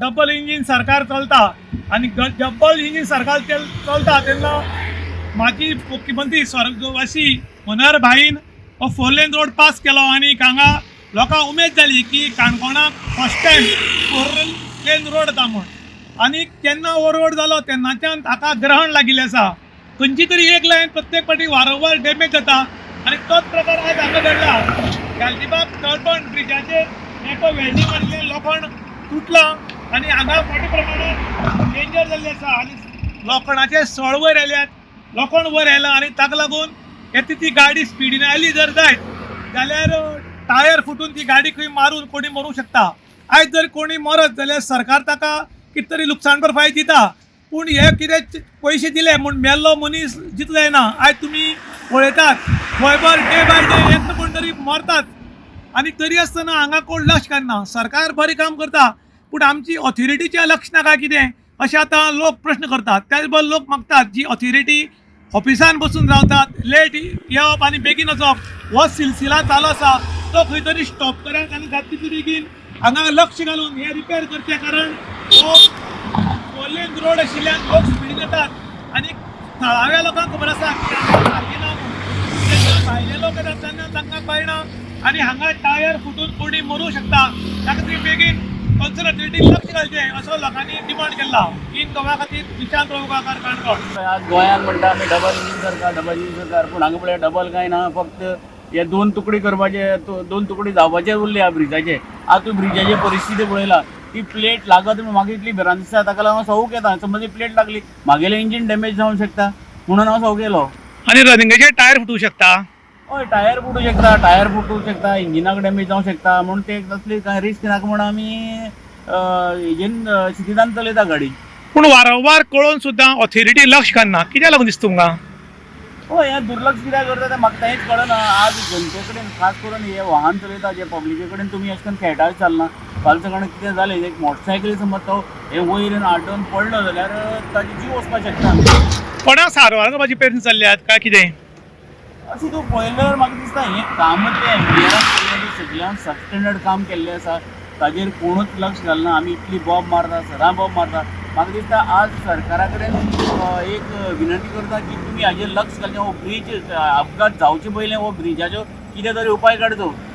Double engine सरकार चलता आणि डबल इंजिन सरकार चलता तेन्ना माजी मुख्यमंत्री स्वर्गवासी मनोहर भाईन हो 4 लेन रोड पास केलो आणि हांगा लोकांक उमेद जाली की काणकोणाक फर्स्ट टायम 4 लेन रोड येता म्हण आणि केन्ना हो रोड जालो तेन्नाच्यान ताका ग्रहण लागिल्लें आसा. खंयची तरी एक लायन प्रत्येक फावटी वारंवार डॅमेज जाता आणि तोच प्रकार आज हांगा घडला. गालजीबाग तळपण ब्रिजाचेर एक वेल्डिंग मारिल्लें लोखंड तुटलां आणि हांगा मोठ्या प्रमाणात डेंजर जाल्लें आसा आणि लोखंडाचे सळ वयर आयल्यात, लोखंड वयर आयलां आणि ताका लागून येता ती गाडी स्पिडीन आयली जर जायत जाल्यार टायर फुटून ती गाडी खंय मारून कोणी मरूंक शकता. आयज जर कोणी मरत जाल्यार सरकार ताका कितें तरी लुकसाण भरपाई दिता, पूण हे कितें पयशे दिले म्हूण मेल्लो मनीस जितलो येना. आयज तुमी पळयतात गोंयभर डे बाय डे एक ना कोण तरी मरतात आणि तरी आसतना हांगा कोण लक्ष घालना. सरकार बरें काम करता पूण आमची ऑथॉरिटीचें लक्ष नाका कितें अशें आतां लोक प्रश्न करतात. त्याच बरोबर लोक मागतात जी ऑथॉरिटी ऑफिसान बसून रावतात, लेट येवप आणि बेगीन वचप, हो सिलसिला चालू आसा तो खंय तरी स्टॉप करात आणि जाता तितले बेगीन हांगा लक्ष घालून हे रिपेर करचें. कारण हो 4 लेन रोड आशिल्ल्यान लोक स्पीडीन येतात आणि थळाव्या लोकांक खबर आसा की हांगा सारकें ना म्हणून. भायले लोक येतात तेन्ना तांकां कळना आणि हांगा टायर फुटून कोणी मरूंक शकता. ताका ती बेगीन कन्सर्टेटीन लक्ष घालचें असो लोकांनी डिमांड केला. इन गोवा खातीर निशांत रोगाकार काणकोण. आज गोंयांत म्हणटा आमी डबल इंजीन सरकार पूण हांगा पळय डबल कांय ना, फक्त हे 2 तुकडी करपाचे 2 तुकडी जावपाचे उरले ह्या ब्रिजाचे. आज तूं ब्रिजाची परिस्थिती पळयला, ती प्लेट लागत म्हाका इतली भिरांत दिसता, ताका लागून हांव सवूक येता. समज ती प्लेट लागली म्हागेलें इंजीन डॅमेज जावंक शकता म्हणून हांव सवूक येयलो. आणि रनिंगाचे टायर फुटूंक शकता. हय टायर फुटूंक शकता, इंजिनाक डॅमेज जावंक शकता म्हणून ते तसली कांय रिस्क नाका म्हणून आमी हेजेन सिटीदान चलयता गाडी. पूण वारंवार कळोवन सुद्दां ऑथॉरिटी लक्ष घालना, कित्याक लागून दिसता तुमकां? हय हें दुर्लक्ष कित्याक करता तें म्हाका तेंच कळना. आज जनते कडेन खास करून हे वाहन चलयता जे पब्लिके कडेन तुमी अशें करून खेळटाच चलना. फाल सकाळीं कितें जालें, एक मोटरसायकली समज तो हे वयरेन आड्डून पडलो जाल्यार ताजी जीव वचपाक शकता. कोणाक सारवार करपाची प्रयत्न चल्ल्यात काय कितें? अशें तूं पळयल्यार म्हाका दिसता हें काम तें एमपीआरान केल्लें सगळ्यांत सबस्टँडर्ड काम केल्लें आसा. ताजेर कोणूच लक्ष घालना. आमी इतली बॉब मारता, सदां बॉब मारता. म्हाका दिसता आज सरकारा कडेन एक विनंती करता की तुमी हाजेर लक्ष घालचें. हो ब्रीज अपघात जावचे पयलें हो ब्रिजाचो कितें तरी उपाय काडचो.